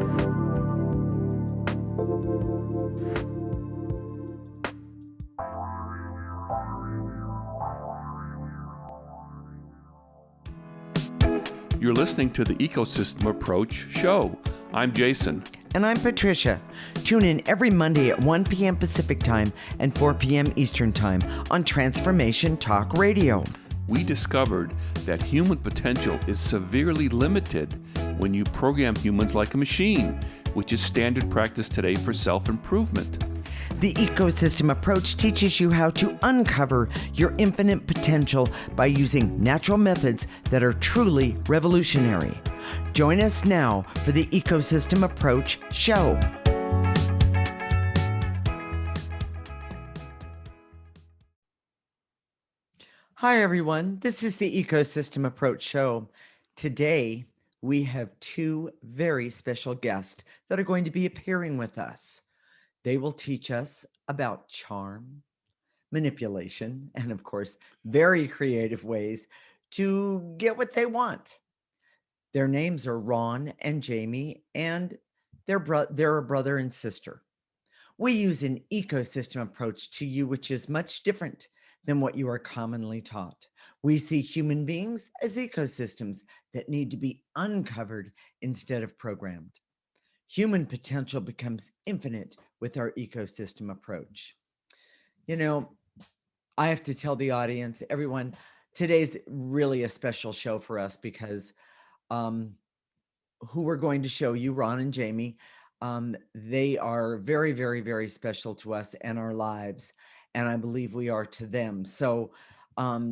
You're listening to the Ecosystem Approach show. I'm Jason. And I'm Patricia. Tune in every Monday at 1 p.m. Pacific Time and 4 p.m. Eastern Time on Transformation Talk Radio. We discovered that human potential is severely limited when you program humans like a machine, which is standard practice today for self-improvement. The ecosystem approach teaches you how to uncover your infinite potential by using natural methods that are truly revolutionary. Join us now for the Ecosystem Approach show. Hi, everyone. This is the Ecosystem Approach show. Today, we have two very special guests that are going to be appearing with us. They will teach us about charm, manipulation, and of course, very creative ways to get what they want. Their names are Ron and Jamie, and they're a brother and sister. We use an ecosystem approach to you, which is much different than what you are commonly taught. We see human beings as ecosystems that need to be uncovered instead of programmed. Human potential becomes infinite with our ecosystem approach. You know, I have to tell the audience, everyone, today's really a special show for us because who we're going to show you, Ron and Jamie, they are very, very, very special to us and our lives, and I believe we are to them. So,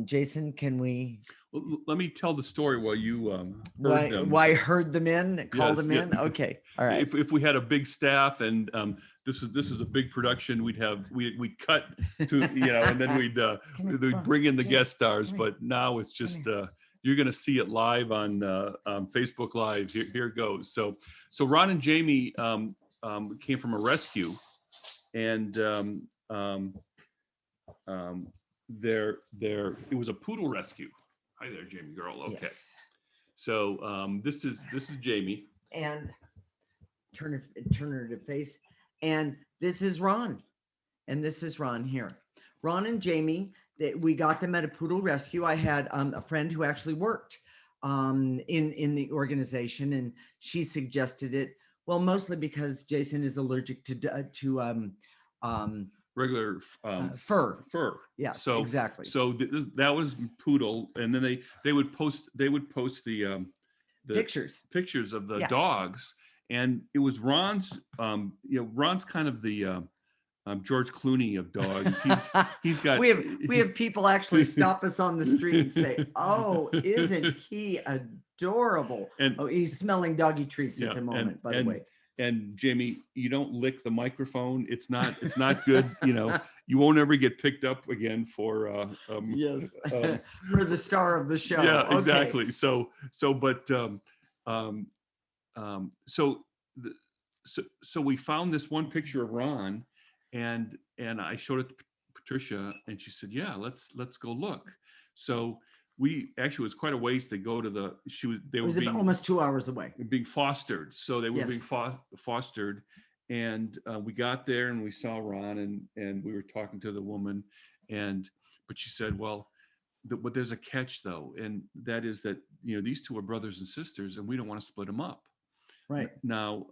Jason, can we? Well, let me tell the story while you heard them. Why herd them in? Call them in? Yeah. Okay, all right. If we had a big staff and this is a big production, we'd cut to and then we'd bring in the guest stars. But now it's just you're going to see it live on Facebook Live. Here it goes. So Ron and Jamie came from a rescue, and it was a poodle rescue. Hi there, Jamie girl. Okay. Yes. So this is Jamie. And turn her to face. And this is Ron. And this is Ron here. Ron and Jamie, we got them at a poodle rescue. I had a friend who actually worked in the organization, and she suggested it. Well, mostly because Jason is allergic to regular fur. Yeah. So exactly. So that was poodle, and then they would post the pictures of the dogs, and it was Ron's. Ron's kind of the George Clooney of dogs. He's got. we have people actually stop us on the street and say, "Oh, isn't he adorable?" And he's smelling doggy treats at the moment, by the way. And Jamie, you don't lick the microphone. It's not good. You won't ever get picked up again for yes, for the star of the show. Yeah, okay. Exactly. So we found this one picture of Ron, and I showed it to Patricia, and she said, "Yeah, let's go look." So we actually, it was quite a ways to go to they were being almost 2 hours away. Being fostered. So they were Yes. being fostered. And we got there and we saw Ron, and we were talking to the woman, but she said, well, but there's a catch though. And that is that, these two are brothers and sisters, and we don't want to split them up. Right. Now,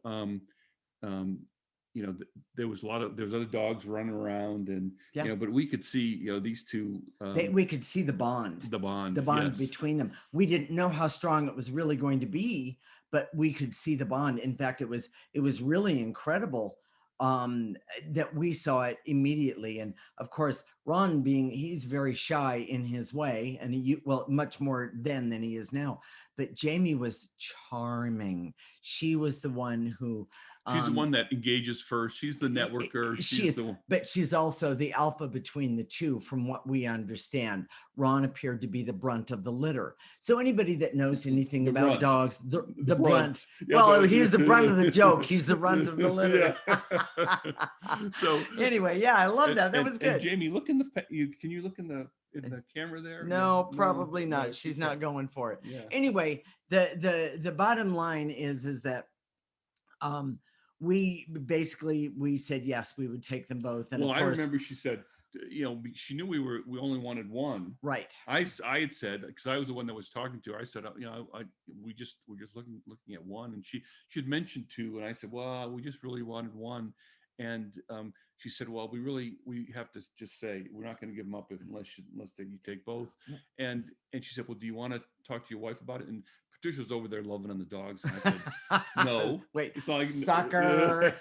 there was other dogs running around, and but we could see these two. We could see the bond. Yes. Between them. We didn't know how strong it was really going to be, but we could see the bond. In fact, it was really incredible that we saw it immediately. And of course, Ron, he's very shy in his way, and much more then than he is now. But Jamie was charming. She was the one who. She's the one that engages first. She's the networker. But she's also the alpha between the two, from what we understand. Ron appeared to be the brunt of the litter. So anybody that knows anything about dogs, the brunt. Yeah, he's the brunt of the joke. He's the brunt of the litter. Yeah. So anyway, I love that. That was good. And Jamie, look can you look in the camera there? No, probably not. She's not going for it. Yeah. Anyway, the bottom line is that Um, we said yes, we would take them both, and Well, of I course, remember she said, she knew we only wanted one. right. I had said, because I was the one that was talking to her. I said, we're just looking at one, and she had mentioned two, and I said, well, we just really wanted one, and she said, well, we have to just say we're not going to give them up unless you take both, and she said, well, do you want to talk to your wife about it? And Patricia's over there loving on the dogs, and I said, no, Wait, it's not like sucker.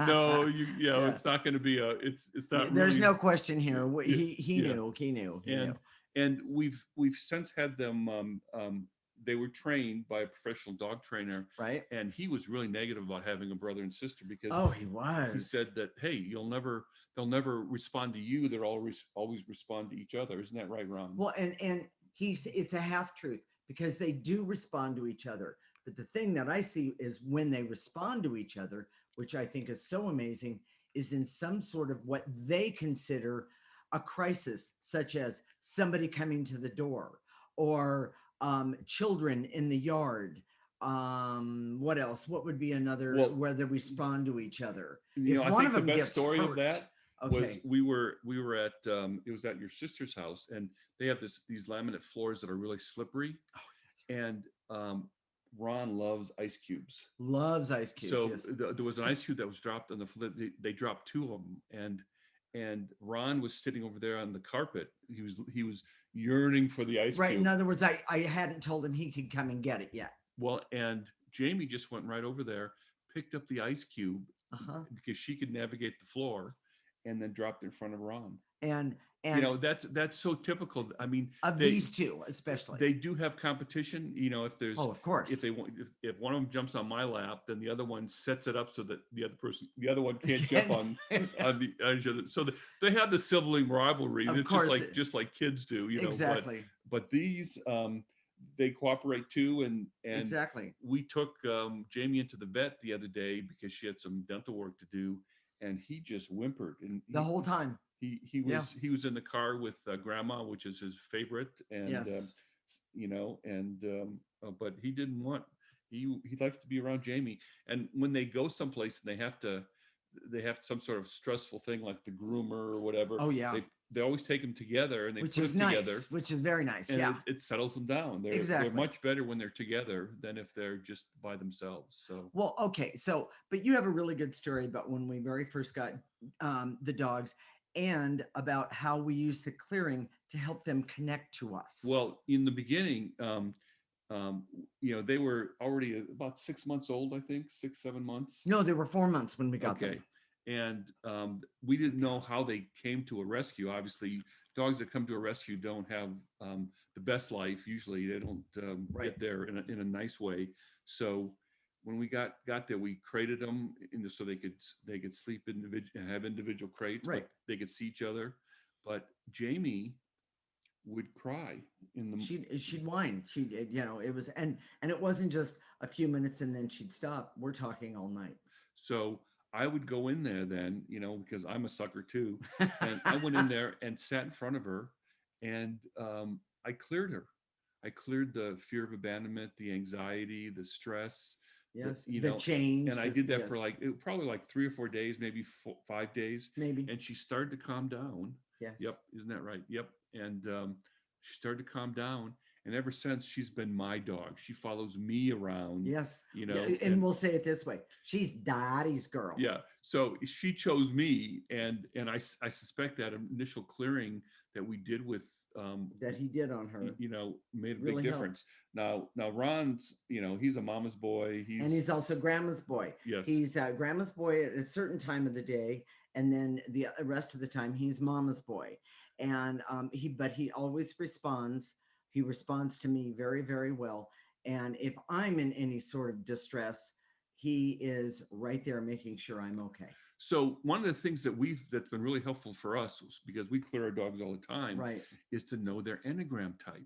no, Yeah. it's not going to be it's not There's really. no question here. Yeah, He yeah. knew. He knew. He knew. And we've since had them. They were trained by a professional dog trainer, Right. and he was really negative about having a brother and sister because Oh, he he was. said that, hey, they'll never respond to you. They'll always respond to each other. Isn't that right, Ron? Well, and it's a half truth because they do respond to each other. But the thing that I see is when they respond to each other, which I think is so amazing, is in some sort of what they consider a crisis, such as somebody coming to the door or children in the yard. What else? What would be another Well, where they respond to each other? You If know, I one think of the them best gets story hurt, of that was okay, we were at it was at your sister's house, and they have these laminate floors that are really slippery, oh, that's right. and Ron loves ice cubes. Loves ice cubes. So Yes. there was an ice cube that was dropped on the floor. They dropped two of them, and Ron was sitting over there on the carpet. He was yearning for the ice Right. In cube. other words, I hadn't told him he could come and get it yet. Well, and Jamie just went right over there, picked up the ice cube Uh-huh. because she could navigate the floor, and then dropped it in front of Ron. And That's so typical. I mean, of these two especially. they do have competition. If there's Oh, of course. if they want if one of them jumps on my lap, then the other one sets it up so that the other one can't jump on each other. So they have the sibling rivalry. Of It's course just like kids do. exactly. But these they cooperate too, and Exactly. we took Jamie into the vet the other day because she had some dental work to do, and he just whimpered and The whole time. he was in the car with grandma, which is his favorite, and Yes. but he didn't want he likes to be around Jamie, and when they go someplace and they have some sort of stressful thing like the groomer or whatever. Oh yeah. They always take them together and they Which put is them nice. together, Which is very nice. and Yeah. it settles them down. They're Exactly. much better when they're together than if they're just by themselves. So Well, okay. So, but you have a really good story about when we very first got the dogs and about how we use the clearing to help them connect to us. well, in the beginning, they were already about 6 months old, I think, 6, 7 months. No, they were 4 months when we got Okay. them. And we didn't know how they came to a rescue. Obviously, dogs that come to a rescue don't have the best life. Usually, they don't Right. get there in a nice way. So when we got there, we crated them so they could sleep and have individual crates, Right. but they could see each other. But Jamie would cry in the. She'd whine. It was and it wasn't just a few minutes and then she'd stop. We're talking all night. So I would go in there then, because I'm a sucker too. And I went in there and sat in front of her, and I cleared her. I cleared the fear of abandonment, the anxiety, the stress. Yes. The change. And I did that yes. for probably like 3 or 4 days, maybe 5 days. Maybe. And she started to calm down. Yes. Yep. Isn't that right? Yep. And she started to calm down. And ever since, she's been my dog. She follows me around. Yes. Yeah, and we'll say it this way: she's Daddy's girl. Yeah. So she chose me, and I suspect that initial clearing that we did with that he did on her, made a really big difference. Now Ron's, he's a mama's boy. He's also grandma's boy. Yes. He's grandma's boy at a certain time of the day, and then the rest of the time he's mama's boy. And he always responds. He responds to me very, very well. And if I'm in any sort of distress, he is right there making sure I'm okay. So one of the things that's been really helpful for us, because we clear our dogs all the time, right, is to know their Enneagram type.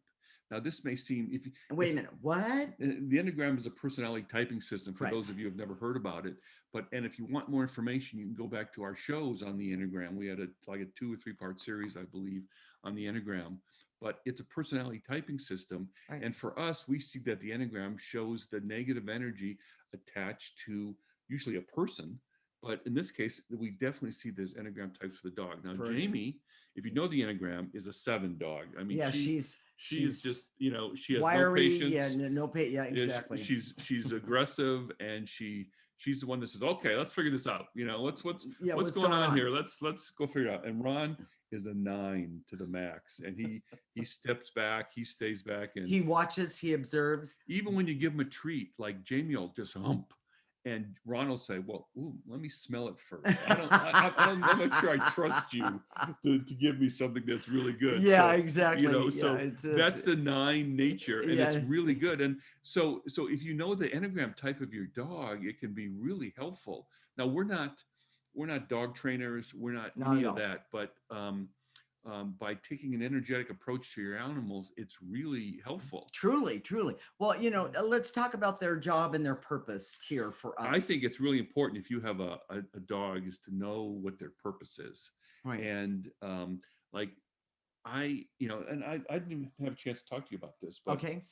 Now, this may seem wait a minute, what? The Enneagram is a personality typing system for right. those of you who have never heard about it. And if you want more information, you can go back to our shows on the Enneagram. We had a 2 or 3 part series, I believe, on the Enneagram. But it's a personality typing system. Right. And for us, we see that the Enneagram shows the negative energy attached to usually a person. But in this case, we definitely see there's Enneagram types for the dog. Now, For Jamie, if you know the Enneagram, is a 7 dog. I mean, yeah, she is she's just, you know, she has no wiry. Yeah, patience. yeah, Is exactly. she's aggressive, and she's the one that says, okay, let's figure this out. You know, Yeah, what's going on here? Let's go figure it out. And Ron is a 9 to the max, and he steps back, he stays back, and He watches, he observes. even when you give him a treat, like Jamie will just hump, and Ron will say, "Well, ooh, let me smell it first. I'm not sure I trust you to give me something that's really good." Yeah, So, exactly. you know, Yeah, so that's the 9 nature, and it's yeah. really good. And so if you know the Enneagram type of your dog, it can be really helpful. Now, we're not dog trainers, we're not Not any at of all. that, but by taking an energetic approach to your animals, it's really helpful. Truly, truly. Well, let's talk about their job and their purpose here for us. I think it's really important if you have a dog is to know what their purpose is. right. And like I didn't even have a chance to talk to you about this, but Okay.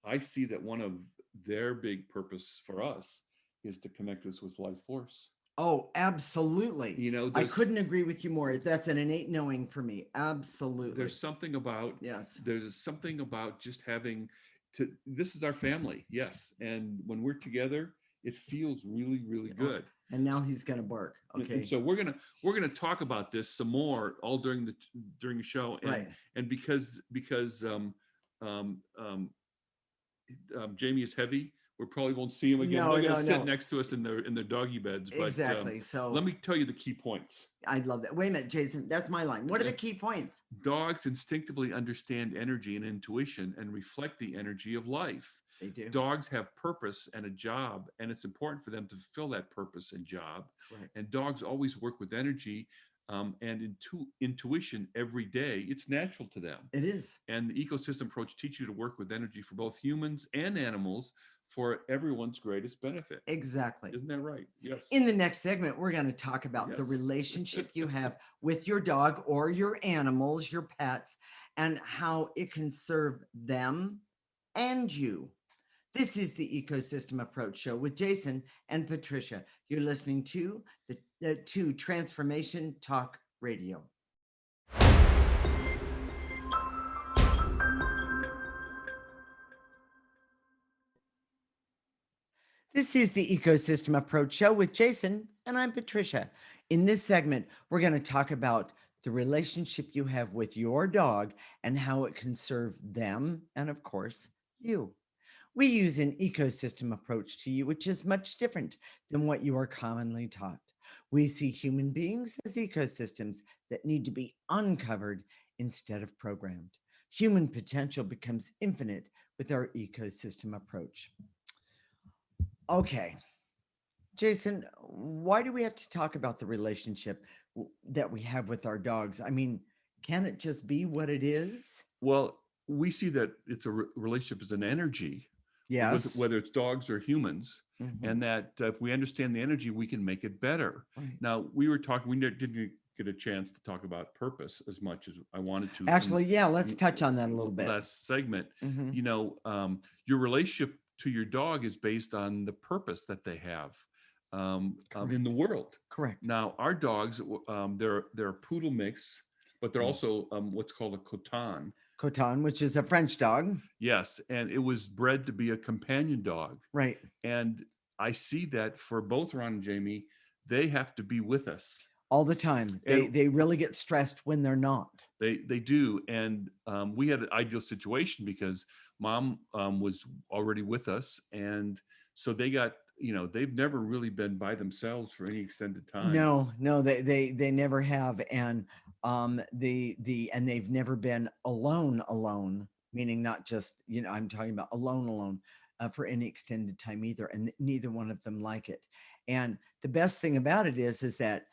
I see that one of their big purpose for us is to connect us with life force. Oh, absolutely. You know, I couldn't agree with you more. That's an innate knowing for me. Absolutely. there's something about Yes. there's something about just having to this is our family, yes, and when we're together it feels really, really good. And now he's gonna bark. Okay. And so we're gonna talk about this some more all during the show, and right. and because um, um, Jamie is heavy, we probably won't see him again. No, They're gonna no, sit no. next to us in their doggy beds. But Exactly. So let me tell you the key points. I love that. Wait a minute, Jason. That's my line. What are the key points? Dogs instinctively understand energy and intuition and reflect the energy of life. They do. Dogs have purpose and a job, and it's important for them to fulfill that purpose and job. Correct. And dogs always work with energy and intuition every day. It's natural to them. It is. And the ecosystem approach teaches you to work with energy for both humans and animals for everyone's greatest benefit. Exactly. Isn't that right? Yes. In the next segment, we're going to talk about the Yes. relationship you have with your dog or your animals, your pets, and how it can serve them and you. This is the Ecosystem Approach Show with Jason and Patricia. You're listening to to Transformation Talk Radio. This is the Ecosystem Approach Show with Jason, and I'm Patricia. In this segment, we're going to talk about the relationship you have with your dog and how it can serve them and, of course, you. We use an ecosystem approach to you, which is much different than what you are commonly taught. We see human beings as ecosystems that need to be uncovered instead of programmed. Human potential becomes infinite with our ecosystem approach. Okay, Jason, why do we have to talk about the relationship that we have with our dogs? I mean, can it just be what it is? Well, we see that it's a relationship is an energy. Yes. Whether it's dogs or humans, Mhm. and that if we understand the energy, we can make it better. Right. Now, we didn't get a chance to talk about purpose as much as I wanted to. Actually, yeah, let's touch on that a little bit. Last segment, Mhm. you know, your relationship to your dog is based on the purpose that they have in the world. Correct. Now, our dogs, they're a poodle mix, but they're also what's called a coton. Coton, which is a French dog. Yes, and it was bred to be a companion dog. Right. And I see that for both Ron and Jamie, they have to be with us all the time. They really get stressed when they're not. They do. And we had an ideal situation because Mom was already with us. And so they got, they've never really been by themselves for any extended time. No, they never have. And and they've never been alone, meaning not just, I'm talking about alone for any extended time either. And neither one of them like it. And the best thing about it is that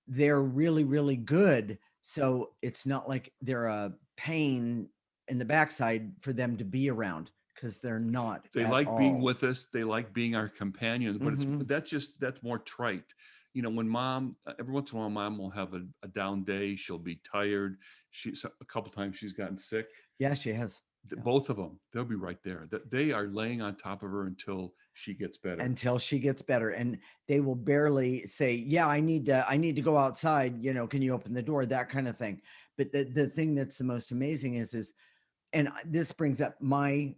they're really, really good. So it's not like they're a pain in the backside for them to be around, because they're not. They like being with us. They like being our companions, but that's more trite. When Mom, every once in a while, Mom will have a down day. She'll be tired. A couple times she's gotten sick. Yeah, she has. Yeah. Both of them, they'll be right there. That they are laying on top of her until she gets better. Until she gets better, and they will barely say, yeah, I need to go outside, can you open the door, that kind of thing. But the thing that's the most amazing is and this brings up my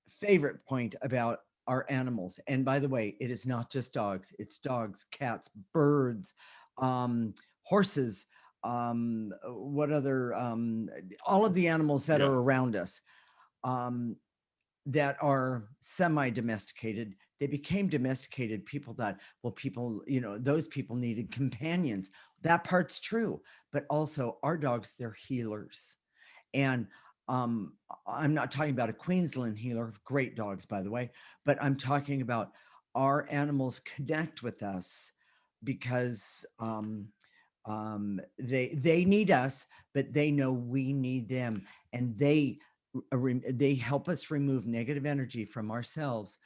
favorite point about our animals. And by the way, it is not just dogs, it's dogs, cats, birds, horses, what other all of the animals that Yeah. are around us, um, that are semi-domesticated. They became domesticated. People thought, well, people, those people needed companions. That part's true. But also our dogs, they're healers. And um, I'm not talking about a Queensland healer, great dogs, by the way, but I'm talking about our animals connect with us because they need us, but they know we need them, and they help us remove negative energy from ourselves,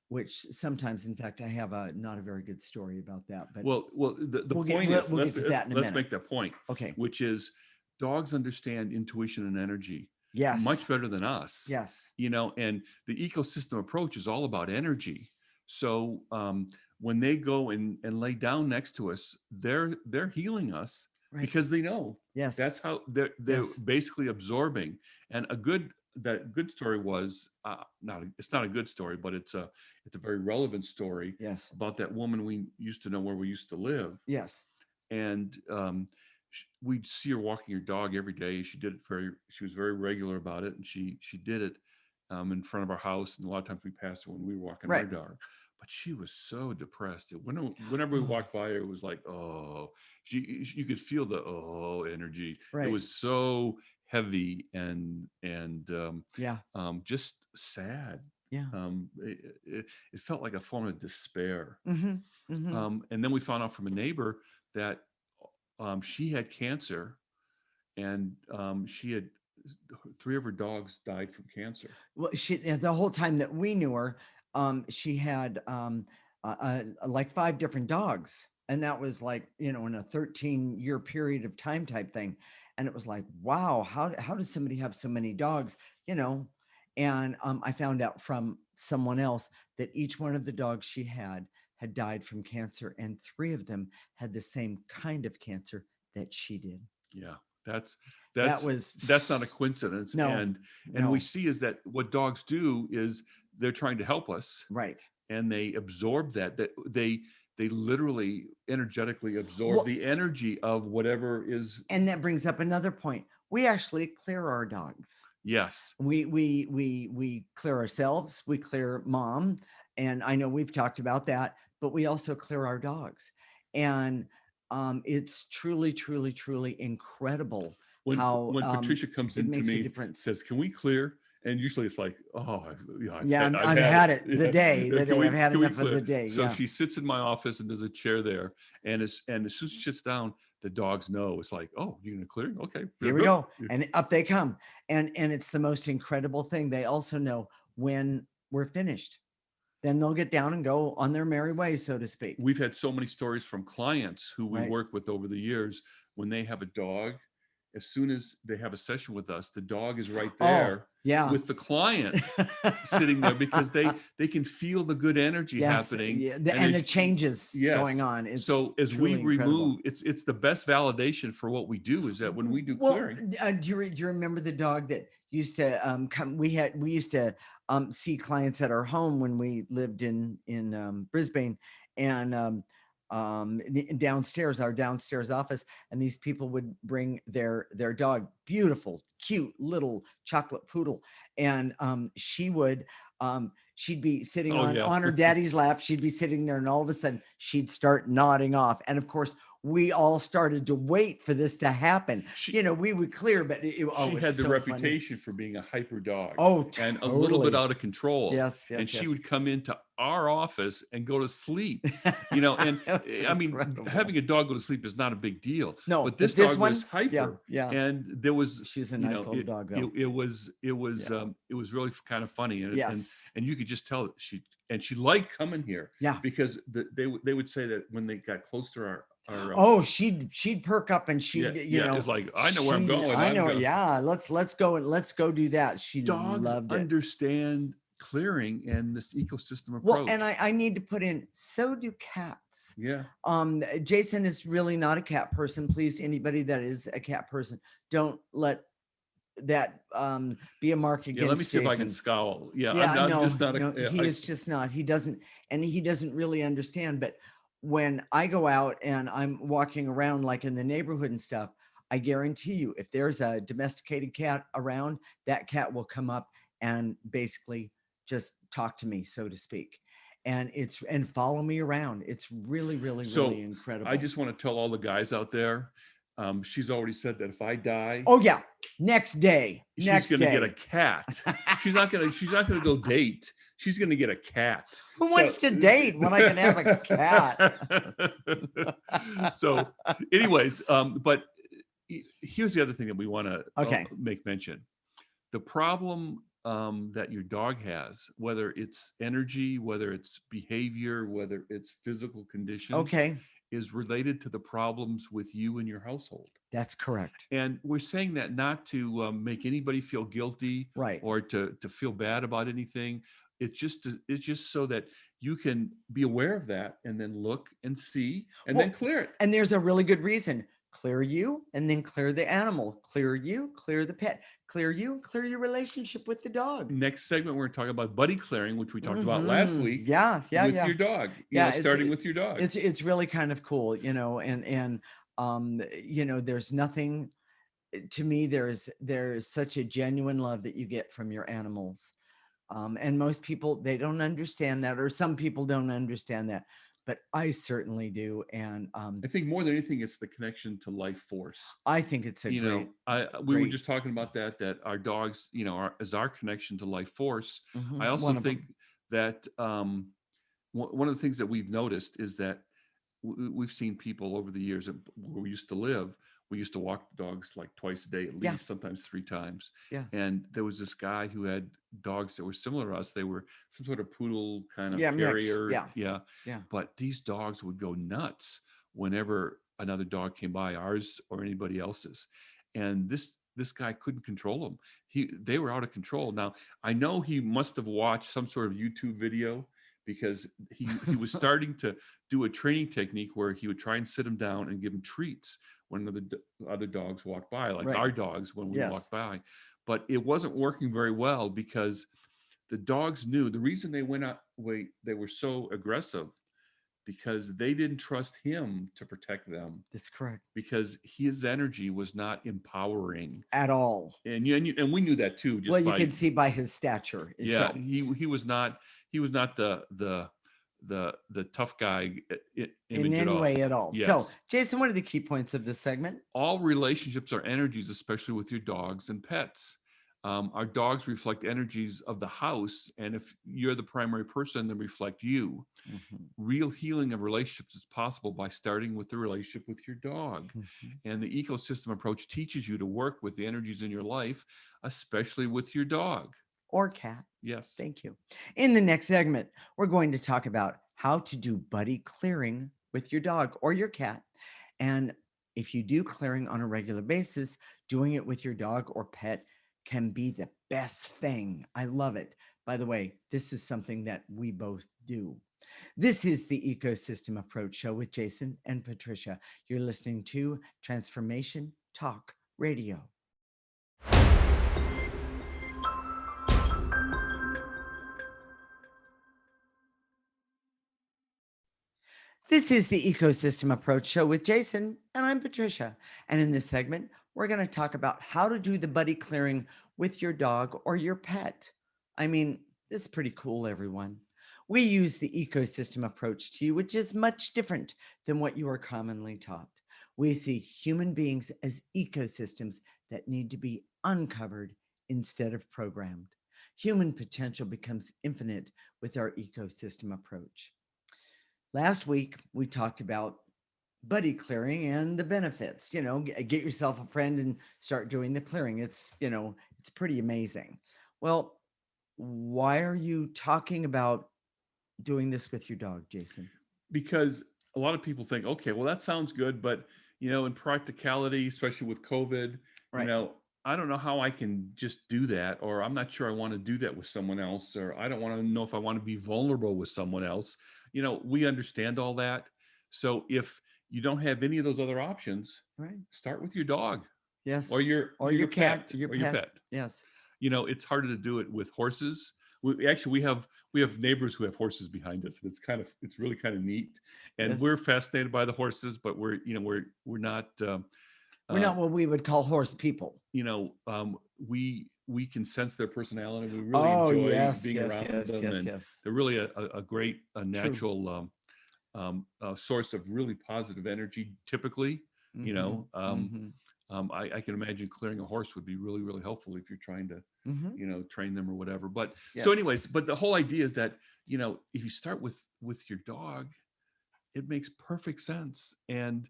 which sometimes, in fact, I have not a very good story about that, but Well, the we'll point is, get to that in a let's minute. make that point, Okay. which is dogs understand intuition and energy Yes. much better than us. Yes. And the ecosystem approach is all about energy. So when they go and lay down next to us, they're healing us, Right. because they know. Yes. That's how they're Yes. basically absorbing. And that good story was it's not a good story, but it's a very relevant story. Yes. About that woman we used to know where we used to live. Yes. And we'd see her walking her dog every day. She was very regular about it, and she did it in front of our house. And a lot of times we passed her when we were walking our Right. dog. But she was so depressed. Whenever we walked by her, it was like, oh, you could feel the energy. Right. It was so heavy and Yeah. just sad. Yeah. It felt like a form of despair. Mm-hmm. Mm-hmm. And then we found out from a neighbor that she had cancer, and she had 3 of her dogs died from cancer. Well, the whole time that we knew her, she had like 5 different dogs, and that was like, in a 13-year period of time type thing. And it was like, wow, how does somebody have so many dogs? And I found out from someone else that each one of the dogs she had died from cancer, and 3 of them had the same kind of cancer that she did. Yeah, that's not a coincidence. No, and no. we see is that what dogs do is they're trying to help us, Right. and they absorb that they literally energetically absorb the energy of whatever is. And that brings up another point. We actually clear our dogs. Yes. We clear ourselves, we clear mom, and I know we've talked about that, but we also clear our dogs. And it's truly, truly, truly incredible when how Patricia comes into me, says, "Can we clear?" And usually it's like, "Oh, I've had it the day. I've had enough of the day." So she sits in my office, and there's a chair there, and as soon as she sits down, the dogs know. It's like, "Oh, you're gonna clear? Okay, here we go," and up they come. And it's the most incredible thing. They also know when we're finished. Then they'll get down and go on their merry way, so to speak. We've had so many stories from clients who we work with over the years. When they have a dog, as soon as they have a session with us, the dog is right there with the client sitting there, because they can feel the good energy happening. Yeah. And the changes going on. It's so as we remove, incredible. it's the best validation for what we do, is that when we do clearing. Do you remember the dog that used to come? We used to see clients at our home when we lived in Brisbane, and downstairs, our downstairs office, and these people would bring their dog, beautiful, cute little chocolate poodle, and she'd be sitting on her daddy's lap. She'd be sitting there, and all of a sudden she'd start nodding off. And of course, we all started to wait for this to happen. We would clear, but she had the reputation for being a hyper dog. Oh, totally. And a little bit out of control. Yes. And she would come into our office and go to sleep. And I mean, having a dog go to sleep is not a big deal. No, but this dog one was hyper. Yeah. And there was. She's a nice little dog, though. It was really kind of funny, and and you could just tell that she liked coming here. Yeah. Because they would say that when they got close to Oh, she'd perk up and she'd, it's like, I know where I'm going. I know. Yeah. Let's go and let's go do that. She Dogs loved it. understand clearing and this ecosystem approach. Well, and I need to put in, so do cats. Yeah. Jason is really not a cat person. Please, anybody that is a cat person, don't let that be a mark against let me see Jason. if I can scowl. I'm just not he is just not. He doesn't really understand. But when I go out and I'm walking around like in the neighborhood and stuff, I guarantee you, if there's a domesticated cat around, that cat will come up and basically just talk to me, so to speak. And follow me around. It's really, really, really incredible. I just want to tell all the guys out there, she's already said that if I die, oh yeah, next day, she's going to get a cat. she's not going to go date. She's going to get a cat. Who wants to date when I can have a cat? So anyways, but here's the other thing that we want to make mention. The problem that your dog has, whether it's energy, whether it's behavior, whether it's physical condition, is related to the problems with you and your household. That's correct. And we're saying that not to make anybody feel guilty, right, or to feel bad about anything. It's just so that you can be aware of that and then look and see and then clear it. And there's a really good reason. Clear you and then clear the animal. Clear you, clear the pet. Clear you, clear your relationship with the dog. Next segment, we're talking about buddy clearing, which we talked about last week. Yeah. With your dog. Starting with your dog. It's really kind of cool, and there's nothing, to me, there's such a genuine love that you get from your animals. And most people, they don't understand that, or some people don't understand that. But I certainly do. And I think more than anything, it's the connection to life force. I think it's we were just talking about that our dogs, is our connection to life force. Mm-hmm. I also think that one of the things that we've noticed is that we've seen people over the years where we used to live. We used to walk the dogs like twice a day, at least, sometimes 3 times. Yeah. And there was this guy who had dogs that were similar to us. They were some sort of poodle kind of terrier. Yeah. But these dogs would go nuts whenever another dog came by, ours or anybody else's. And this guy couldn't control them. They were out of control. Now, I know he must have watched some sort of YouTube video, because he was starting to do a training technique where he would try and sit him down and give him treats when other dogs walked by, like our dogs when we walked by. But it wasn't working very well, because the dogs knew the reason they they were so aggressive, because they didn't trust him to protect them. That's correct. Because his energy was not empowering at all. And we knew that too. You could see by his stature. Yeah, so. He was not the tough guy in any way at all. Yes. So, Jason, what are the key points of this segment? All relationships are energies, especially with your dogs and pets. Our dogs reflect energies of the house, and if you're the primary person, they reflect you. Mm-hmm. Real healing of relationships is possible by starting with the relationship with your dog. Mm-hmm. And the ecosystem approach teaches you to work with the energies in your life, especially with your dog. Or cat. Yes. Thank you. In the next segment, we're going to talk about how to do buddy clearing with your dog or your cat. And if you do clearing on a regular basis, doing it with your dog or pet can be the best thing. I love it. By the way, this is something that we both do. This is the Ecosystem Approach Show with Jason and Patricia. You're listening to Transformation Talk Radio. This is the Ecosystem Approach Show with Jason, and I'm Patricia. And in this segment, we're going to talk about how to do the buddy clearing with your dog or your pet. I mean, this is pretty cool, everyone. We use the ecosystem approach to you, which is much different than what you are commonly taught. We see human beings as ecosystems that need to be uncovered instead of programmed. Human potential becomes infinite with our ecosystem approach. Last week, we talked about buddy clearing and the benefits. Get yourself a friend and start doing the clearing. It's pretty amazing. Well, why are you talking about doing this with your dog, Jason? Because a lot of people think, okay, well, that sounds good, but in practicality, especially with COVID, you Right. know, I don't know how I can just do that, or I'm not sure I want to do that with someone else, or I don't want to know if I want to be vulnerable with someone else. We understand all that. So if you don't have any of those other options, Right. start with your dog Yes. or your Or your your cat, pet or your or your pet. pet. Yes. It's harder to do it with horses. We have neighbors who have horses behind us, and it's really kind of neat. And Yes. we're fascinated by the horses, but we're not. We're Uh, not what we would call horse people. we can sense their personality. We really Oh, enjoy yes, being yes, around yes, them, yes, and yes. they're really a great True. natural source of really positive energy. Typically, you Mm-hmm. know, Mm-hmm. I can imagine clearing a horse would be really, really helpful if you're trying to, Mm-hmm. train them or whatever. But so, Yes. anyways, but the whole idea is that if you start with your dog, it makes perfect sense, and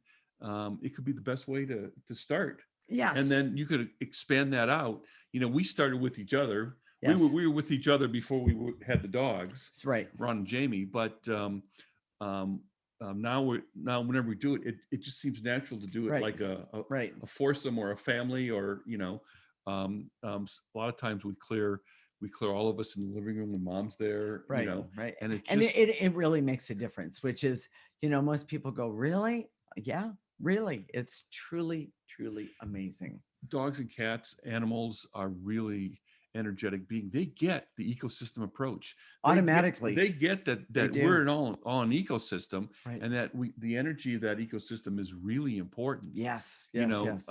it could be the best way to start. And Yes. then you could expand that out. We started with each other. We were Yes. we were with each other before had the dogs, That's right. Ron and Jamie. But um, now whenever we do it, it just seems natural to do it Right. like Right. a foursome or a family, or a lot of times we clear all of us in the living room when mom's there, Right. Right. and it And just it really makes a difference, which is, most people go, really? Yeah, really. It's truly, truly amazing. dogs and cats, animals are really energetic being. They get the ecosystem approach. Automatically. They get that They we're do. all an ecosystem, Right. and that the energy of that ecosystem is really important. Yes. You Yes. know, Yes.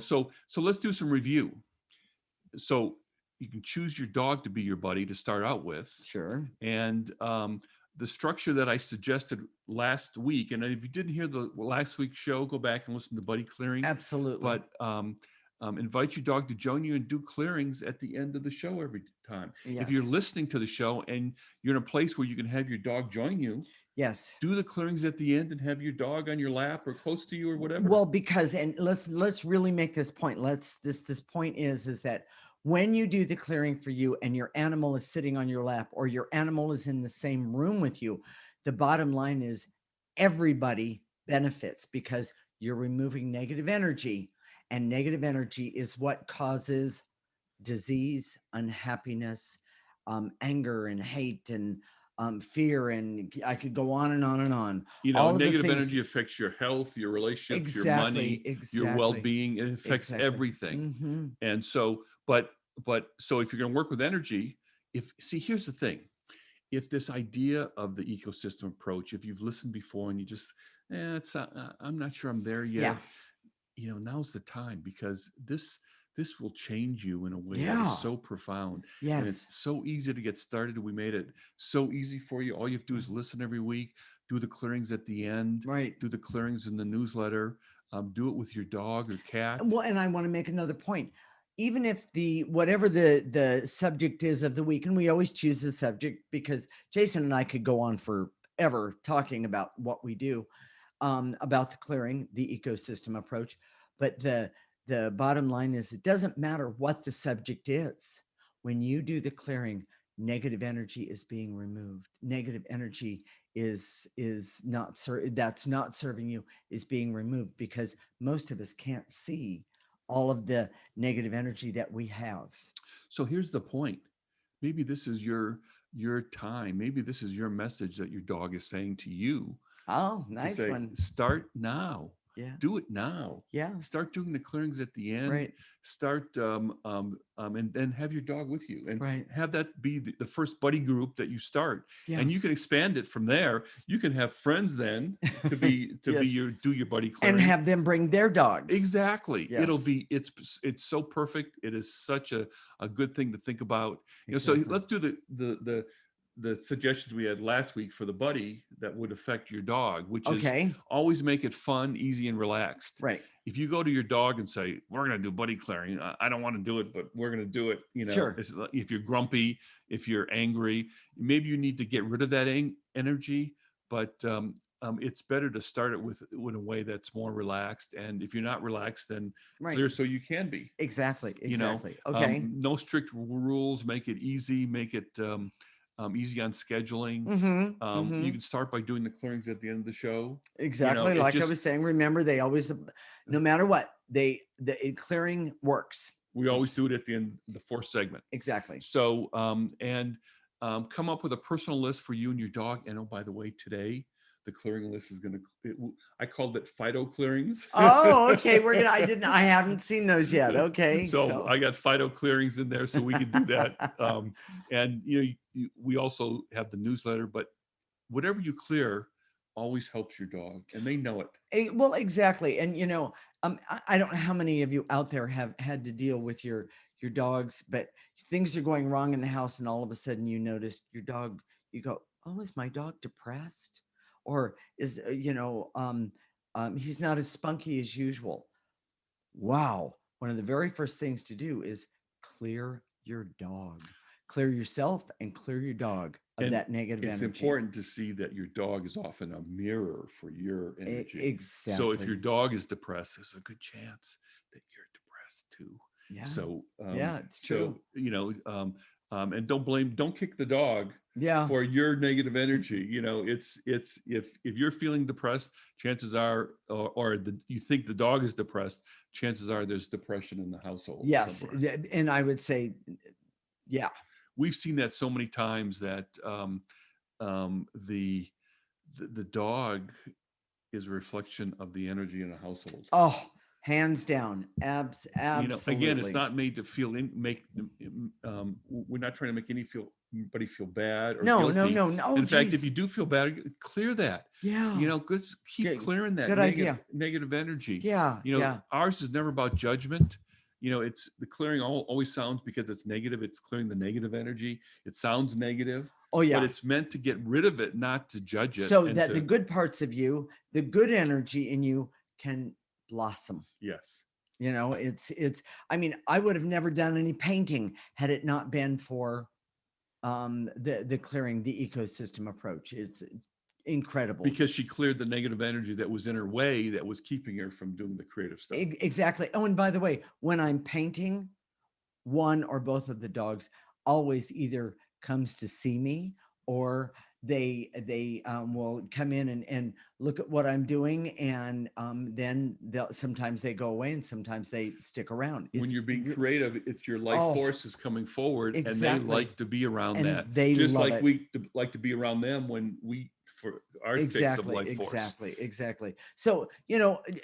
so let's do some review. So you can choose your dog to be your buddy to start out with, Sure. and the structure that I suggested last week. And if you didn't hear the last week's show, go back and listen to buddy clearing. Absolutely. But invite your dog to join you and do clearings at the end of the show every time. If Yes. you're listening to the show and you're in a place where you can have your dog join you, Yes. do the clearings at the end and have your dog on your lap or close to you or whatever. Well, because, and let's really make this point. This point is that when you do the clearing for you and your animal is sitting on your lap or your animal is in the same room with you, the bottom line is everybody benefits because you're removing negative energy, and negative energy is what causes disease, unhappiness, anger and hate and fear, and I could go on and on and on. All of the Negative things. energy affects your health, your relationships, your Exactly. money, your well-being. It affects Exactly. everything. Mm-hmm. And so, but so if you're going to work with energy, here's the thing. If this idea of the ecosystem approach, if you've listened before and you just, I'm not sure I'm there yet. Yeah. Now's the time, because this will change you in a way that Yeah. is so profound. Yes. And it's so easy to get started. We made it so easy for you. All you have to do is listen every week, do the clearings at the end, Right. do the clearings in the newsletter, do it with your dog or cat. Well, and I want to make another point. Even if whatever the subject is of the week, and we always choose the subject because Jason and I could go on forever talking about what we do, about the clearing, the ecosystem approach. But the bottom line is, it doesn't matter what the subject is. When you do the clearing, negative energy is being removed. Negative energy is not that's not serving you is being removed, because most of us can't see all of the negative energy that we have. So here's the point. Maybe this is your time. Maybe this is your message that your dog is saying to you. Oh, To nice say, one. start now. Yeah. Do it now. Yeah. Start doing the clearings at the end. Right. Start and then have your dog with you, and Right. have that be the first buddy group that you start. Yeah. And you can expand it from there. You can have friends then to be Yes. do your buddy clearing, And have them bring their dogs. Exactly. Yes. It'll be it's so perfect. It is such a good thing to think about. Exactly. So let's do the suggestions we had last week for the buddy that would affect your dog, which is always make it fun, easy, and relaxed. Right. If you go to your dog and say, we're going to do buddy clearing, I don't want to do it, but we're going to do it. Sure. If you're grumpy, if you're angry, maybe you need to get rid of that energy, but it's better to start it with in a way that's more relaxed. And if you're not relaxed, then clear so you can be. Exactly. Okay. No strict rules. Make it easy. Make it easy on scheduling. You can start by doing the clearings at the end of the show. Exactly. It Like I just, was saying, remember, they always, no matter what, the clearing works. we always do it at the end, the fourth segment. Exactly. So, come up with a personal list for you and your dog. And oh, by the way, today the clearing list is going to, I called it Fido clearings. Oh, okay. I haven't seen those yet. Okay. So I got Fido clearings in there so we can do that. And we also have the newsletter, but whatever you clear always helps your dog, and they know it. Well, exactly. And I don't know how many of you out there have had to deal with your dogs, but things are going wrong in the house, and all of a sudden you notice your dog. You go, "Oh, is my dog depressed?" Or is he's not as spunky as usual. Wow. One of the very first things to do is clear your dog. Clear yourself and clear your dog of that negative energy. It's important to see that your dog is often a mirror for your energy. Exactly. So if your dog is depressed, there's a good chance that you're depressed too. Yeah. So it's true. So and don't kick the dog for your negative energy. It's if you're feeling depressed, chances are, you think the dog is depressed, chances are there's depression in the household. Yes. Somewhere. And I would say, yeah. We've seen that so many times that the dog is a reflection of the energy in a household. Oh, hands down. Absolutely. Again, it's not made to we're not trying to make anybody feel bad or guilty. No. In fact, if you do feel bad, clear that. Yeah. Keep clearing that negative energy. Yeah. Ours is never about judgment. It's the clearing always sounds, because it's negative, it's clearing the negative energy. It sounds negative. Oh, yeah. But it's meant to get rid of it, not to judge it. So that the good parts of you, the good energy in you, can blossom. Yes. I would have never done any painting had it not been for the clearing, the ecosystem approach. It's incredible, because she cleared the negative energy that was in her way, that was keeping her from doing the creative stuff. Exactly. Oh, and by the way, when I'm painting, one or both of the dogs always either comes to see me, or they will come in and look at what I'm doing, and then sometimes they go away and sometimes they stick around. When you're being creative, it's your life force is coming forward. Exactly. And they like to be around that. They just love like it. We like to be around them when we, for our fix of life force. Exactly. So,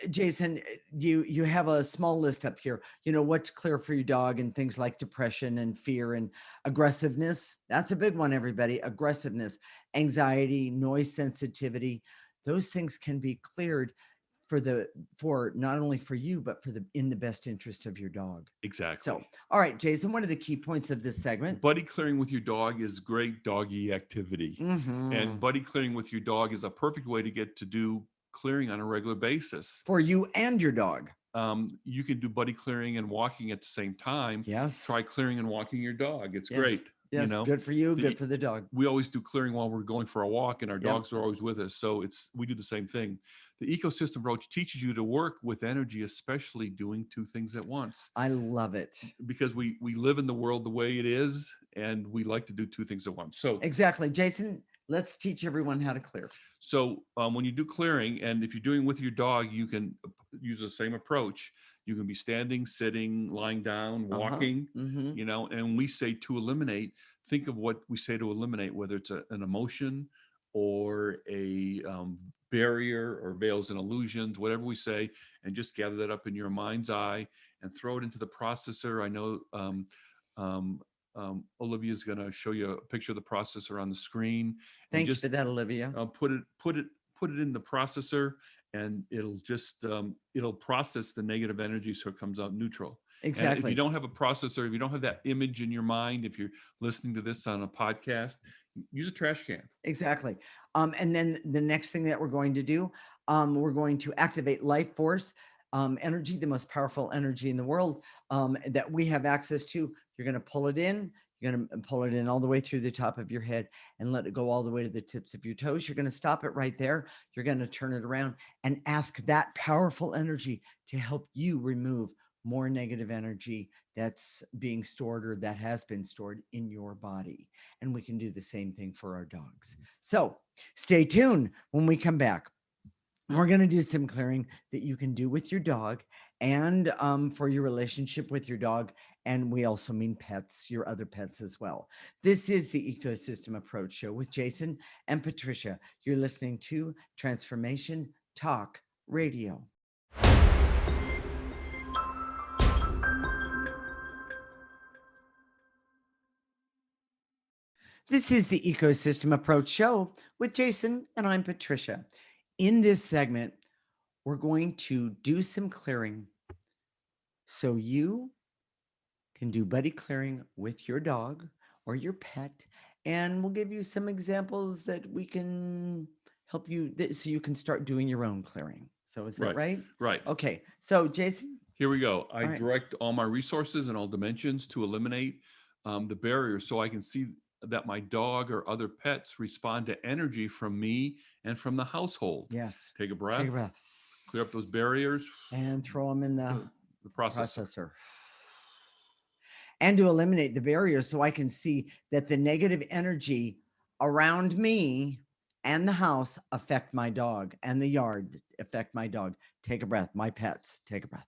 Jason, you have a small list up here, what's clear for your dog, and things like depression and fear and aggressiveness. That's a big one, everybody. Aggressiveness, anxiety, noise sensitivity. Those things can be cleared for not only for you, but in the best interest of your dog. Exactly. So, all right, Jason, what are the key points of this segment? Buddy clearing with your dog is great doggy activity. Mm-hmm. And buddy clearing with your dog is a perfect way to get to do clearing on a regular basis. For you and your dog. You can do buddy clearing and walking at the same time. Yes. Try clearing and walking your dog. It's great. Yes, good for you, good for the dog. We always do clearing while we're going for a walk, and our dogs are always with us. So we do the same thing. The ecosystem approach teaches you to work with energy, especially doing two things at once. I love it. Because we live in the world the way it is, and we like to do two things at once. So exactly. Jason, let's teach everyone how to clear. So when you do clearing, and if you're doing with your dog, you can use the same approach. You can be standing, sitting, lying down, walking, and we say to eliminate, think of what we say to eliminate, whether it's an emotion or a barrier or veils and illusions, whatever we say, and just gather that up in your mind's eye and throw it into the processor. I know Olivia's going to show you a picture of the processor on the screen. Thank you for that, Olivia. Put it in the processor, and it'll just it'll process the negative energy so it comes out neutral. Exactly. And if you don't have a processor, if you don't have that image in your mind, if you're listening to this on a podcast, use a trash can. Exactly. And then the next thing that we're going to do, we're going to activate life force energy, the most powerful energy in the world that we have access to. You're going to pull it in. You're going to pull it in all the way through the top of your head and let it go all the way to the tips of your toes. You're going to stop it right there. You're going to turn it around and ask that powerful energy to help you remove more negative energy that's being stored or that has been stored in your body. And we can do the same thing for our dogs. So stay tuned when we come back. We're going to do some clearing that you can do with your dog and for your relationship with your dog. And we also mean pets, your other pets as well. This is the Ecosystem Approach Show with Jason and Patricia. You're listening to Transformation Talk Radio. This is the Ecosystem Approach Show with Jason, and I'm Patricia. In this segment, we're going to do some clearing so you can do buddy clearing with your dog or your pet. And we'll give you some examples that we can help you so you can start doing your own clearing. So is that right? Right. Okay. So Jason. Here we go. I direct all my resources in all dimensions to eliminate the barriers so I can see that my dog or other pets respond to energy from me and from the household. Yes. Take a breath. Take a breath. Clear up those barriers. And throw them in the processor. And to eliminate the barriers so I can see that the negative energy around me and the house affect my dog and the yard affect my dog. Take a breath. My pets, take a breath.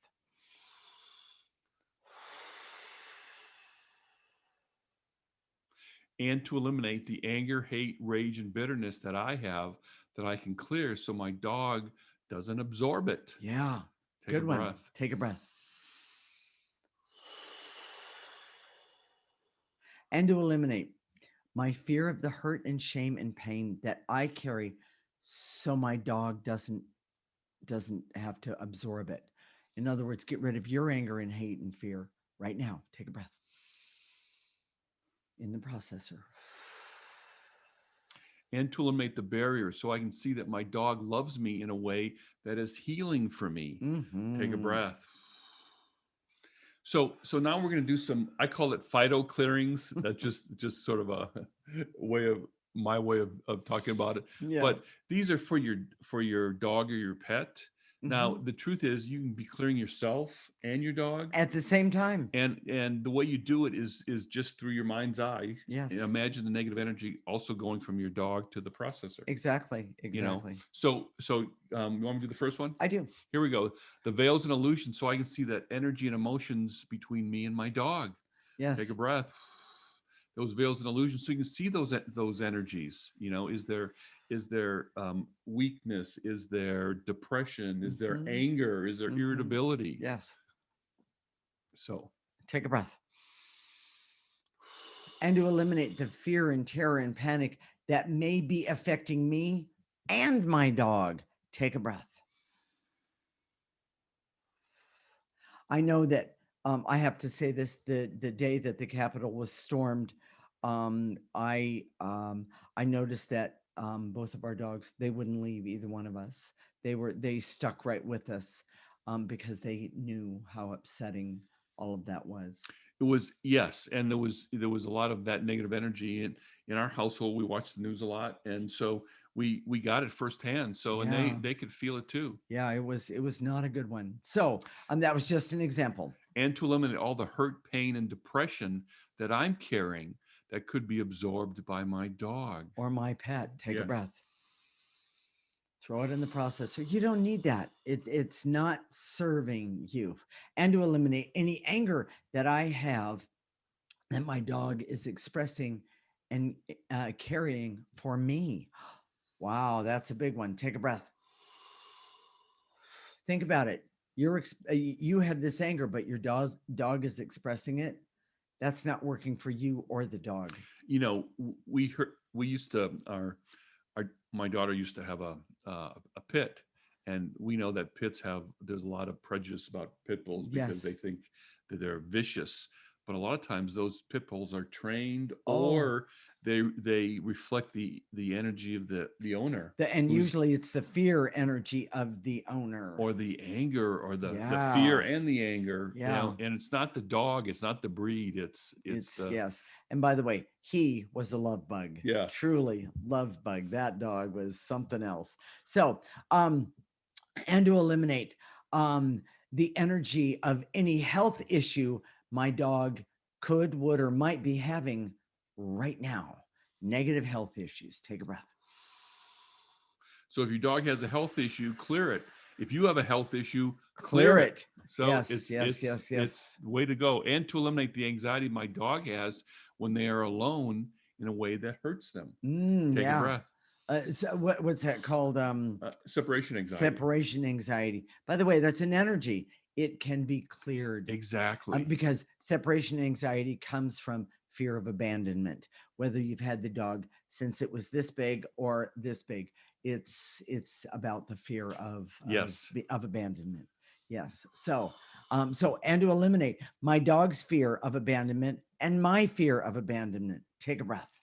And to eliminate the anger, hate, rage, and bitterness that I have that I can clear so my dog doesn't absorb it. Yeah. Take Good a one. breath. Take a breath. And to eliminate my fear of the hurt and shame and pain that I carry so my dog doesn't have to absorb it. In other words, get rid of your anger and hate and fear right now. Take a breath. In the processor. And to eliminate the barrier so I can see that my dog loves me in a way that is healing for me. Mm-hmm. Take a breath. So now we're going to do some, I call it phyto clearings. That's just sort of a my way of talking about it. Yeah. But these are for your dog or your pet. Now, Mm-hmm. the truth is you can be clearing yourself and your dog at the same time. And the way you do it is just through your mind's eye. Yes. Imagine the negative energy also going from your dog to the processor. Exactly. You know? So you want me to do the first one? I do. Here we go. The veils and illusions, so I can see that energy and emotions between me and my dog. Yes. Take a breath. Those veils and illusions, so you can see those energies. You know, is there weakness? Is there depression? Is there anger? Is there irritability? Yes. So take a breath. And to eliminate the fear and terror and panic that may be affecting me and my dog. Take a breath. I know that I have to say this, the day that the Capitol was stormed, I noticed that both of our dogs, they wouldn't leave either one of us. They stuck right with us because they knew how upsetting all of that was. It was, yes, and there was a lot of that negative energy in our household. We watched the news a lot, and so we got it firsthand. So and they could feel it too. Yeah, it was not a good one. So that was just an example. And to eliminate all the hurt, pain, and depression that I'm carrying that could be absorbed by my dog or my pet. Take a breath. Throw it in the processor. You don't need that. It's not serving you. And to eliminate any anger that I have that my dog is expressing and carrying for me. Wow, that's a big one. Take a breath. Think about it. You have this anger, but your dog is expressing it. That's not working for you or the dog. You know, we used to my daughter used to have a pit, and we know that there's a lot of prejudice about pit bulls because they think that they're vicious. But a lot of times those pit bulls are trained or they reflect the energy of the owner. And usually it's the fear energy of the owner. Or the anger or the fear and the anger. Yeah. You know, and it's not the dog, it's not the breed, it's yes. And by the way, he was a love bug. Yeah. Truly love bug. That dog was something else. So and to eliminate the energy of any health issue my dog could, would, or might be having right now. Negative health issues. Take a breath. So if your dog has a health issue, clear it. If you have a health issue, Clear it. So Yes, it's yes, yes, yes. it's the way to go, and to eliminate the anxiety my dog has when they are alone in a way that hurts them. Take a Yeah. breath. So what's that called? Separation anxiety. Separation anxiety. By the way, that's an energy. It can be cleared. Exactly. Because separation anxiety comes from fear of abandonment. Whether you've had the dog since it was this big or this big, it's about the fear of Yes. of abandonment. Yes. So and to eliminate my dog's fear of abandonment and my fear of abandonment. Take a breath.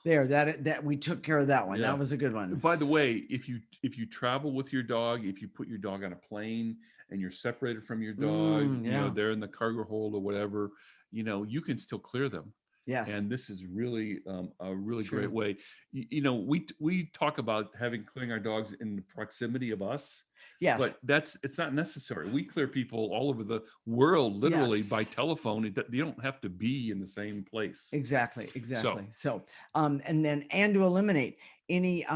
There, that we took care of that one. Yeah. That was a good one. By the way, if you travel with your dog, if you put your dog on a plane and you're separated from your dog, you know, they're in the cargo hold or whatever, you know, you can still clear them. Yes. And this is really a really True. great way. You know, we talk about clearing our dogs in the proximity of us. Yes. But it's not necessary. We clear people all over the world, literally by telephone. You don't have to be in the same place. Exactly. So and to eliminate any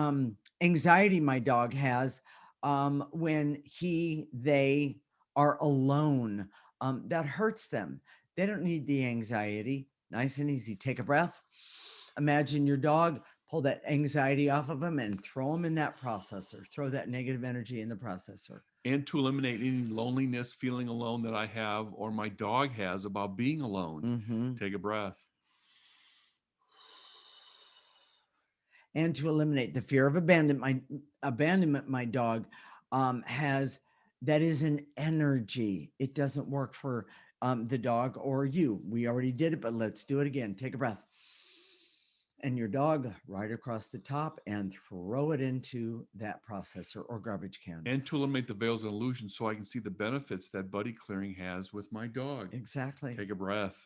anxiety my dog has when they are alone, that hurts them. They don't need the anxiety. Nice and easy. Take a breath. Imagine your dog. Pull that anxiety off of them and throw them in that processor. Throw that negative energy in the processor. And to eliminate any loneliness, feeling alone that I have or my dog has about being alone. Take a breath. And to eliminate the fear of abandonment my dog has, that is an energy. It doesn't work for the dog or you. We already did it, but let's do it again. Take a breath. And your dog right across the top and throw it into that processor or garbage can. And to eliminate the veils and illusions so I can see the benefits that buddy clearing has with my dog. Exactly. Take a breath.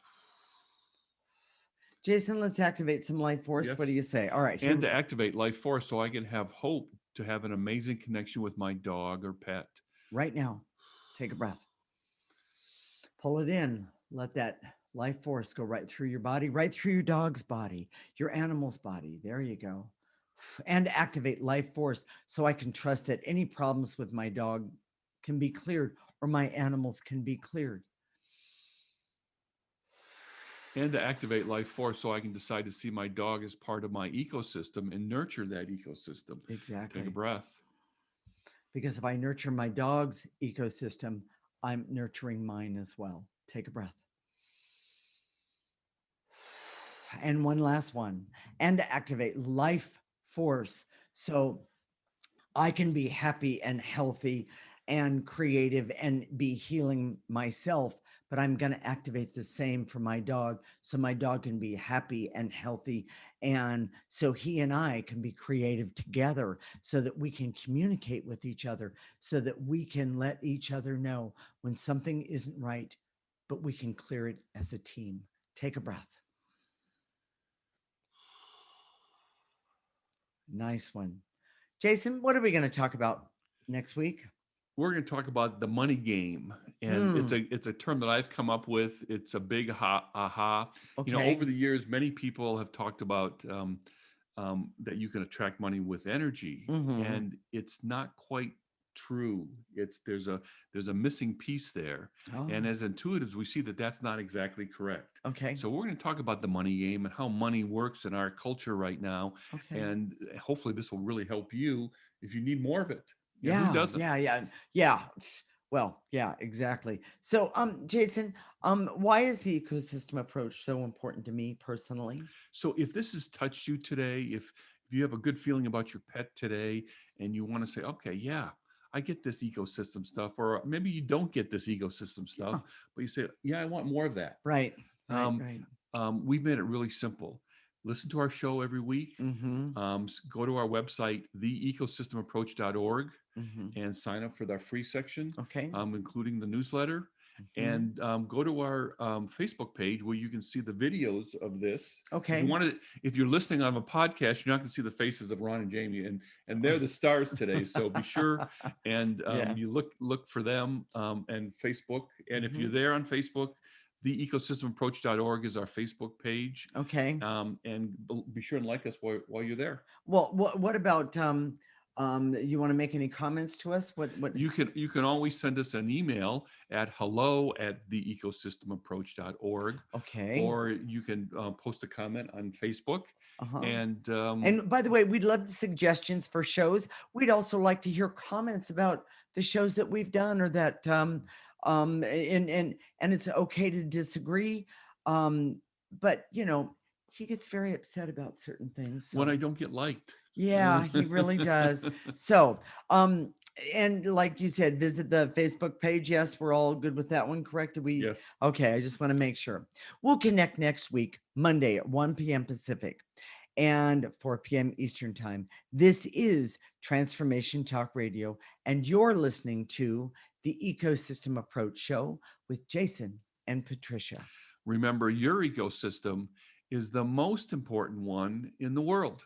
Jason, let's activate some life force. Yes. What do you say? All right. And to activate life force so I can have hope to have an amazing connection with my dog or pet. Right now, take a breath. Pull it in. Let that life force go right through your body, right through your dog's body, your animal's body. There you go. And activate life force so I can trust that any problems with my dog can be cleared or my animals can be cleared. And to activate life force so I can decide to see my dog as part of my ecosystem and nurture that ecosystem. Exactly. Take a breath. Because if I nurture my dog's ecosystem, I'm nurturing mine as well. Take a breath. And one last one. And to activate life force so I can be happy and healthy and creative and be healing myself, but I'm going to activate the same for my dog so my dog can be happy and healthy, and so he and I can be creative together so that we can communicate with each other, so that we can let each other know when something isn't right, but we can clear it as a team. Take a breath. Nice one. Jason, what are we going to talk about next week? We're going to talk about the money game, and it's a term that I've come up with. It's a big aha. Okay. You know, over the years, many people have talked about that you can attract money with energy, and it's not quite true. There's a missing piece there, and as intuitives, we see that that's not exactly correct. Okay. So we're going to talk about the money game and how money works in our culture right now, and hopefully this will really help you if you need more of it. Yeah, who doesn't? Yeah. Well, yeah, exactly. So, Jason, why is the ecosystem approach so important to me personally? So if this has touched you today, if you have a good feeling about your pet today and you want to say, okay, yeah, I get this ecosystem stuff, or maybe you don't get this ecosystem stuff, but you say, yeah, I want more of that. Right. We've made it really simple. Listen to our show every week. Go to our website, theecosystemapproach.org, and sign up for our free section, including the newsletter. and go to our Facebook page where you can see the videos of this. Okay. If you're listening on a podcast, you're not going to see the faces of Ron and Jamie, and they're the stars today. So be sure and you look for them and Facebook. And if you're there on Facebook, theecosystemapproach.org is our Facebook page. Okay. And be sure and like us while you're there. Well, what about you want to make any comments to us? What you can always send us an email at hello@theecosystemapproach.org. Okay. Or you can post a comment on Facebook. And by the way, we'd love suggestions for shows. We'd also like to hear comments about the shows that we've done, or that and it's okay to disagree. But he gets very upset about certain things. So. When I don't get liked. Yeah, he really does. So, and like you said, visit the Facebook page. Yes, we're all good with that one, correct? Yes. Okay, I just want to make sure. We'll connect next week, Monday at 1 p.m. Pacific and 4 p.m. Eastern Time. This is Transformation Talk Radio, and you're listening to the Ecosystem Approach Show with Jason and Patricia. Remember, your ecosystem is the most important one in the world.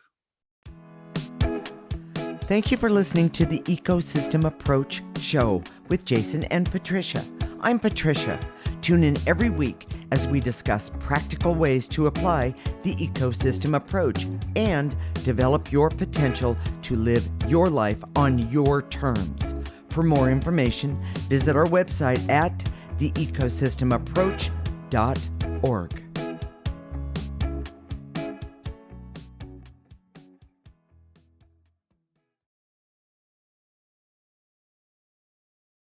Thank you for listening to the Ecosystem Approach Show with Jason and Patricia. I'm Patricia. Tune in every week as we discuss practical ways to apply the ecosystem approach and develop your potential to live your life on your terms. For more information, visit our website at theecosystemapproach.org.